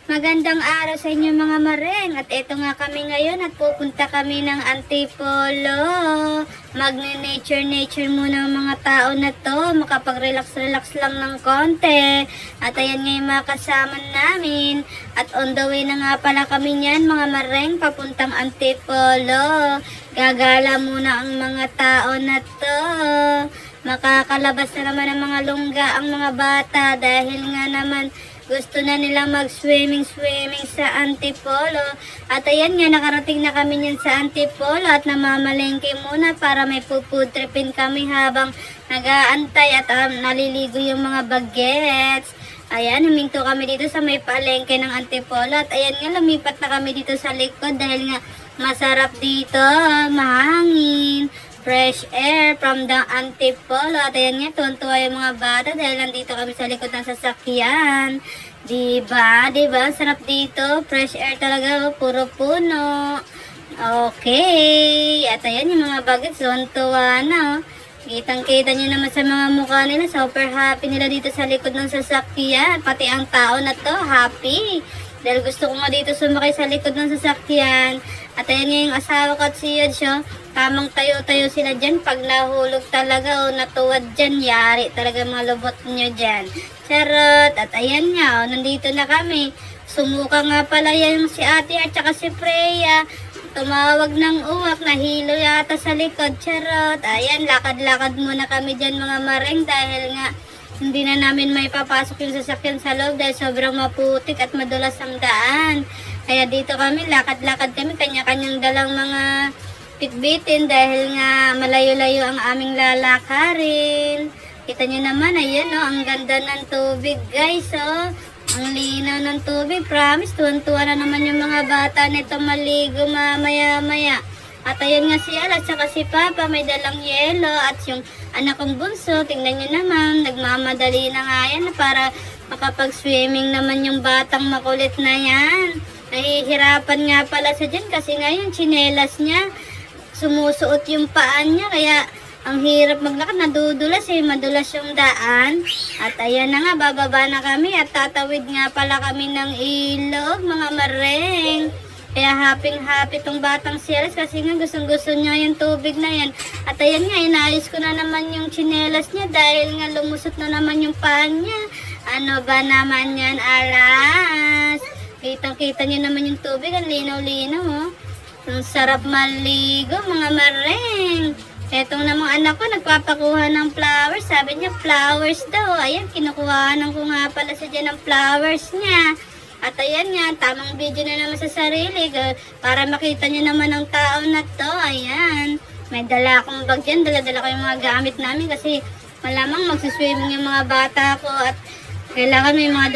Magandang araw sa inyo mga mareng. At eto nga kami ngayon at pupunta kami ng Antipolo. Magne-nature muna ang mga tao na to. Makapag-relax lang ng konti. At ayan nga yung mga kasama namin. At on the way na nga pala kami niyan mga mareng papuntang Antipolo. Gagala muna ang mga tao na to. Makakalabas na naman ang mga lungga ang mga bata dahil nga naman gusto na nilang mag-swimming sa Antipolo. At ayan nga, nakarating na kami niyan sa Antipolo at namamalengke muna para may pupudripin kami habang nag-aantay at naliligo yung mga bagets. Ayan, huminto kami dito sa may palengke ng Antipolo. At ayan nga, lumipat na kami dito sa likod dahil nga masarap dito, mahangin, fresh air from the Antipolo. At ayan nga, tuwan-tuwa yung mga bata dahil nandito kami sa likod ng sasakyan. Diba? Diba? Sarap dito. Fresh air talaga. Puro puno. Okay. At ayan yung mga bagets. Tuwan-tuwa na. Kitang-kita nyo naman sa mga mukha nila. Super happy nila dito sa likod ng sasakyan. Pati ang tao na to, happy. Dahil gusto ko nga dito sumakay sa likod ng sasakyan. At ayan nga yung asawa ko at si Yodsyo. Tamang tayo-tayo sila dyan. Pag nahulog talaga o natuwad dyan, yari talaga mga lubot nyo dyan. Charot! At ayan nga, nandito na kami. Sumuka nga pala yan si ate at saka si Freya. Tumawag ng uwak, nahilo yata sa likod. Charot! Ayan, lakad-lakad muna kami dyan mga mareng dahil nga hindi na namin may papasok yung sasakyan sa loob dahil sobrang maputik at madulas ang daan. Kaya dito kami, lakad-lakad kami, kanya-kanyang dalang mga pitbitin dahil nga malayo-layo ang aming lalakarin. Kita nyo naman, ayan o, ang ganda ng tubig guys o. Ang linaw ng tubig, promise, tuwan-tuwa na naman yung mga bata nito maligo mamaya-maya. At ayun nga si Ala, saka si Papa, may dalang yelo. At yung anak kong bunso, tingnan nyo naman, nagmamadali na nga yan para makapag-swimming naman yung batang makulit na yan. Nahihirapan nga pala sa dyan kasi ngayon, tsinelas niya, sumusuot yung paan niya, kaya ang hirap maglakad, nadudulas madulas yung daan. At ayan na nga, bababa na kami at tatawid nga pala kami ng ilog, mga mareng. Kaya happy tong batang si Aris kasi nga gustong-gusto niya yung tubig na yan. At ayan nga, inayos ko na naman yung tsinelas niya dahil nga lumusot na naman yung paan niya. Ano ba naman yan, Aras? Kitang-kita niyo naman yung tubig, ang linaw-linaw oh. Ang sarap maligo, mga mareng. Etong namang anak ko, nagpapakuha ng flowers. Sabi niya, flowers daw. Ayan, kinukuhaan ko nga pala siya dyan ng flowers niya. At ayan nga, tamang video na naman sa sarili. Para makita niyo naman ang tao na to. Ayan. May dala akong bag dyan. Dala-dala ko yung mga gamit namin. Kasi malamang magsiswimming yung mga bata ko. At kailangan may mga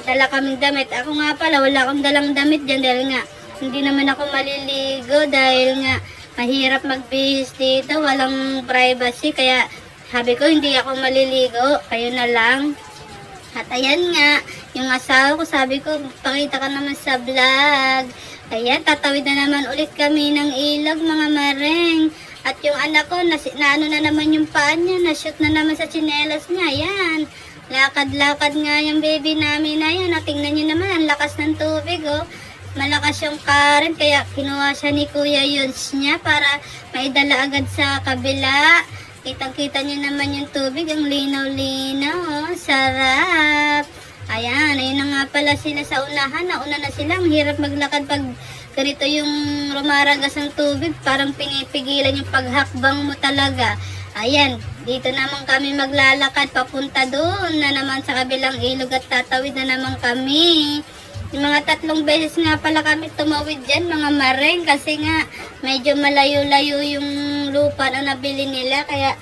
dala kaming damit. Ako nga pala, wala akong dalang damit dyan. Dahil nga, hindi naman ako maliligo. Dahil nga, mahirap magbihis dito. Walang privacy. Kaya sabi ko, hindi ako maliligo. Kayo na lang. At ayan nga, yung asawa ko, sabi ko, pakita ka naman sa vlog. Ayan, tatawid na naman ulit kami ng ilog, mga mareng. At yung anak ko, naano na naman yung paan niya, na-shoot na naman sa tsinelas niya. Ayan, lakad-lakad nga yung baby namin na yan. At tingnan niyo naman, ang lakas ng tubig, oh. Malakas yung current, kaya kinuha siya ni Kuya Yuns niya para maidala agad sa kabila. Kitang-kita niyo naman yung tubig, ang linaw-linaw, oh. Sarap. Ayan, ayun na nga pala sila sa unahan. Nauna na sila. Ang hirap maglakad pag ganito yung rumaragas ng tubig. Parang pinipigilan yung paghakbang mo talaga. Ayan, dito naman kami maglalakad papunta doon na naman sa kabilang ilog at tatawid na naman kami. Yung mga 3 beses nga pala kami tumawid dyan, mga mareng, kasi nga medyo malayo-layo yung lupa na nabili nila, kaya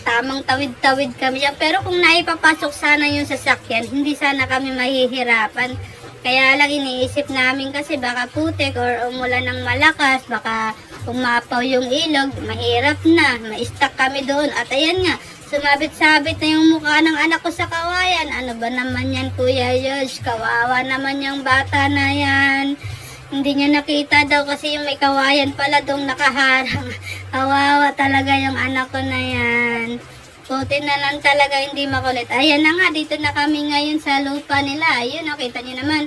tamang tawid-tawid kami dyan. Pero kung naipapasok sana yung sasakyan, hindi sana kami mahihirapan. Kaya lang iniisip namin kasi baka putik or umulan ng malakas, baka umapaw yung ilog, mahirap na, ma-stuck kami doon. At ayan nga, sumabit-sabit na yung mukha ng anak ko sa kawayan. Ano ba naman yan, Kuya Yosh? Kawawa naman yung bata na yan. Hindi niya nakita daw kasi yung may kawayan pala doong nakaharang. Kawawa talaga yung anak ko na yan. Puti na lang talaga, hindi makulit. Ayan na nga, dito na kami ngayon sa lupa nila. Ayun, nakita niyo naman.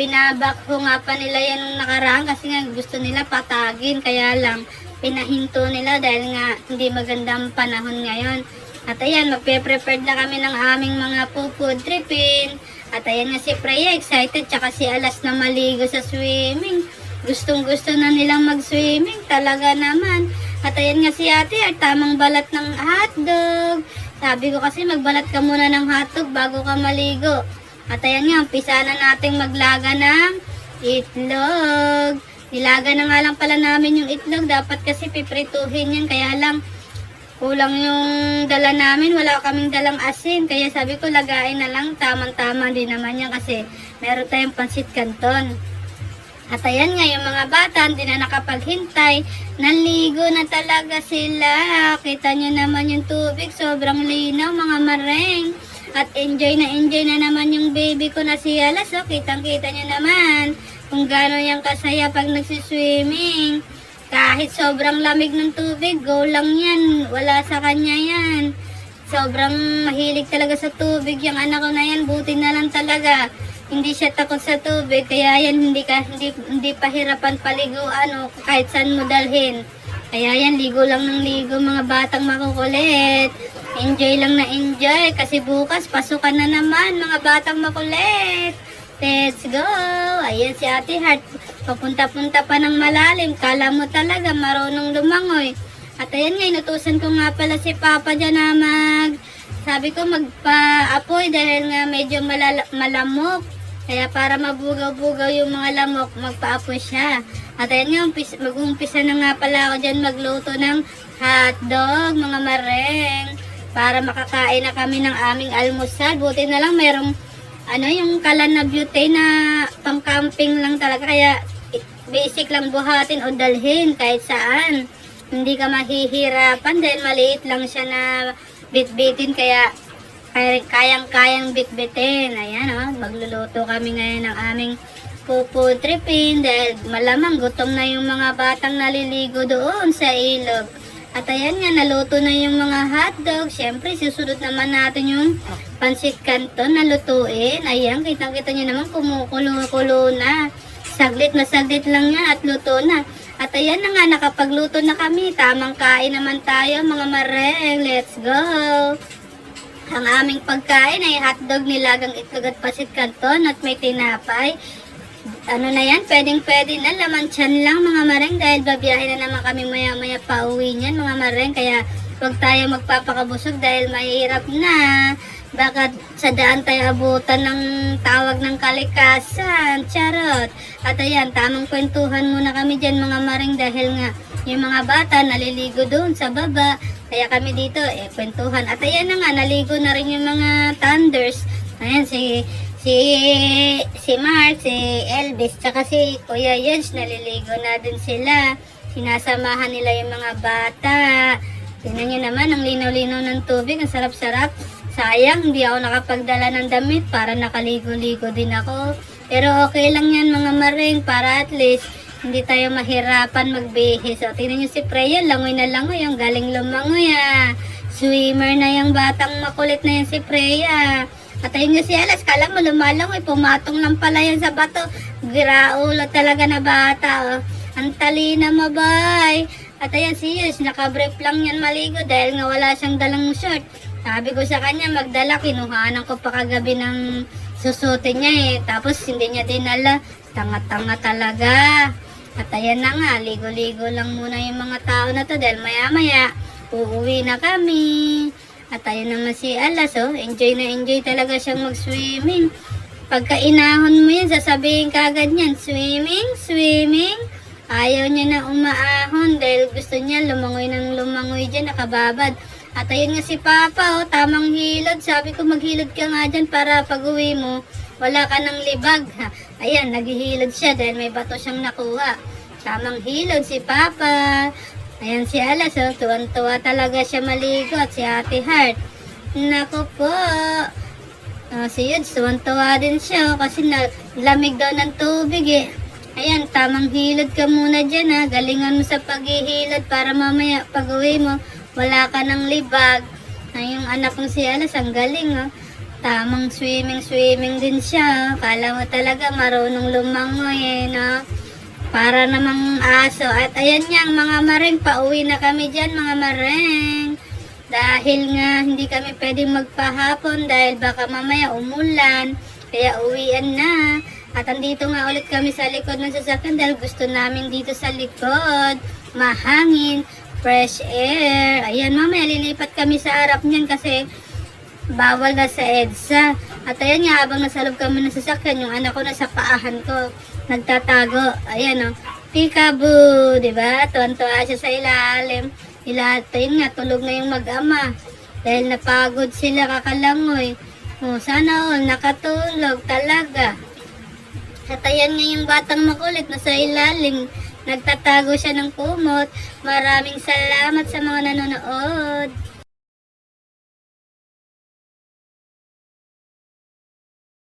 pinabakho nga pa nila yan nung nakaraan kasi nga gusto nila patagin. Kaya lang, pinahinto nila dahil nga hindi magandang panahon ngayon. At ayan, magpe-prepared na kami ng aming mga food tripin. At ayan nga si Freya, excited, tsaka si Alas na maligo sa swimming. Gustong gusto na nilang mag-swimming, talaga naman. At ayan nga si Ate, tamang balat ng hotdog. Sabi ko kasi magbalat ka muna ng hotdog bago ka maligo. At ayan nga, umpisa na nating maglaga ng itlog. Nilaga na nga lang pala namin yung itlog. Dapat kasi piprituhin yan. Kaya lang, kulang yung dala namin. Wala kaming dalang asin. Kaya sabi ko, lagain na lang. Tamang-tama din naman yan kasi meron tayong pansit canton. At ayan nga, yung mga bata, hindi na nakapaghintay. Naligo na talaga sila. Kita nyo naman yung tubig. Sobrang linaw, mga mareng. At enjoy na naman yung baby ko na si Alas. So, kitang-kita nyo naman kung gano'n yung kasaya pag nagsiswimming. Kahit sobrang lamig ng tubig, go lang yan. Wala sa kanya yan. Sobrang mahilig talaga sa tubig. Yung anak ko na yan, buti na lang talaga. Hindi siya takot sa tubig, kaya yan hindi pahirapan paliguan o kahit saan mo dalhin. Kaya yan, ligo lang ng ligo mga batang makukulit. Enjoy lang na enjoy kasi bukas pasukan na naman mga batang makulit. Let's go! Ayan si Ate Heart, papunta-punta pa ng malalim. Kala mo talaga marunong lumangoy. At ayan nga, inutusan ko nga pala si Papa dyan na sabi ko magpa-apoy dahil nga medyo malamok. Kaya para mabugaw-bugaw yung mga lamok, magpa-apoy siya. At ayan nga, mag-umpisa na nga pala ako dyan magluto ng hotdog, mga mareng. Para makakain na kami ng aming almusal. Buti na lang merong yung kalan na beauty na pang-camping lang talaga. Kaya basic lang buhatin o dalhin kahit saan. Hindi ka mahihirapan dahil maliit lang siya na bitbitin, kaya kayang-kayang bitbitin. Ayan magluluto kami ngayon ng aming food tripin dahil malamang gutom na yung mga batang naliligo doon sa ilog. At ayan nga, naluto na yung mga hotdog. Siyempre, susunod naman natin yung pansit canton na lutuin. Ayan, kitang-kita nyo naman kumukulo-kulo na. Saglit na saglit lang yan at luto na. At ayan na nga, nakapagluto na kami. Tamang kain naman tayo mga mareng. Let's go! Ang aming pagkain ay hotdog, nilagang itlog at pasit canton at may tinapay. Ano na yan, pwedeng-pwede na, laman tiyan lang mga mareng dahil babiyahin na naman kami maya-maya pa uwi niyan mga mareng. Kaya huwag tayo magpapakabusog dahil mahirap na. Baka sa daan tayo abutan ng tawag ng kalikasan. Charot! At ayan, tamang kwentuhan muna kami dyan mga mareng dahil nga yung mga bata naliligo doon sa baba. Kaya kami dito, kwentuhan. At ayan na nga, naligo na rin yung mga thunders. Ayan, si Mark, si Elvis, tsaka si Kuya Jens, naliligo na din sila. Sinasamahan nila yung mga bata. Tingnan nyo naman, ang linaw-linaw ng tubig, ang sarap-sarap. Sayang, hindi ako nakapagdala ng damit para nakaligo-ligo din ako. Pero okay lang yan mga mareng, para at least hindi tayo mahirapan magbihis. So, tingnan nyo si Freya, langoy na langoy, yung galing lumangoy Swimmer na yung batang makulit na yan si Freya. At ayun nga si Alas, kala mo lumalangoy, pumatong lang pala yan sa bato. Giraulo talaga na bata. Ang talina mabay. At ayan si Yus, nakabrief lang yan maligo dahil nga wala siyang dalang short. Sabi ko sa kanya magdala, kinuhanan ko pa kagabi ng susutin niya Tapos hindi niya dinala, tanga-tanga talaga. At ayan na nga, ligo-ligo lang muna yung mga tao na to dahil maya-maya uuwi na kami. At ayun naman si Alas, enjoy na enjoy talaga siyang mag-swimming. Pagka inahon mo yan, sasabihin ka agad niyan, swimming, swimming. Ayaw niya na umaahon dahil gusto niya lumangoy ng lumangoy dyan, nakababad. At ayun nga si Papa, tamang hilod. Sabi ko maghilod ka nga dyan para pag uwi mo, wala ka ng libag. Ayan, naghihilod siya dahil may bato siyang nakuha. Tamang hilod si Papa. Ayan si Alas, tuwan-tuwa talaga siya maligo at si Ate Heart. Naku po. Si Yuds, tuwan-tuwa din siya kasi lamig daw ng tubig Ayan, tamang hilod ka muna dyan Galingan mo sa paghihilod para mamaya pag uwi mo, wala ka ng libag. Yung anak kong si Alas, ang galing Tamang swimming din siya. Kala mo talaga marunong lumangoy eh, no? Para namang aso. At ayan nga, mga maring, pauwi na kami dyan, mga maring. Dahil nga, hindi kami pwedeng magpahapon dahil baka mamaya umulan. Kaya uwian na. At andito nga ulit kami sa likod ng sasakyan dahil gusto namin dito sa likod. Mahangin, fresh air. Ayan, mamaya lilipat kami sa harap niyan kasi bawal na sa EDSA. At ayan nga, habang nasa loob kami ng sasakyan, yung anak ko nasa paahan ko, nagtatago. Ayan o, peekaboo, diba? Tuwan-tuwa siya sa ilalim. Ayun nga, tulog na yung mag-ama. Dahil napagod sila kakalangoy. Sana all, nakatulog talaga. At ayan nga yung batang makulit na sa ilalim. Nagtatago siya ng kumot. Maraming salamat sa mga nanonood.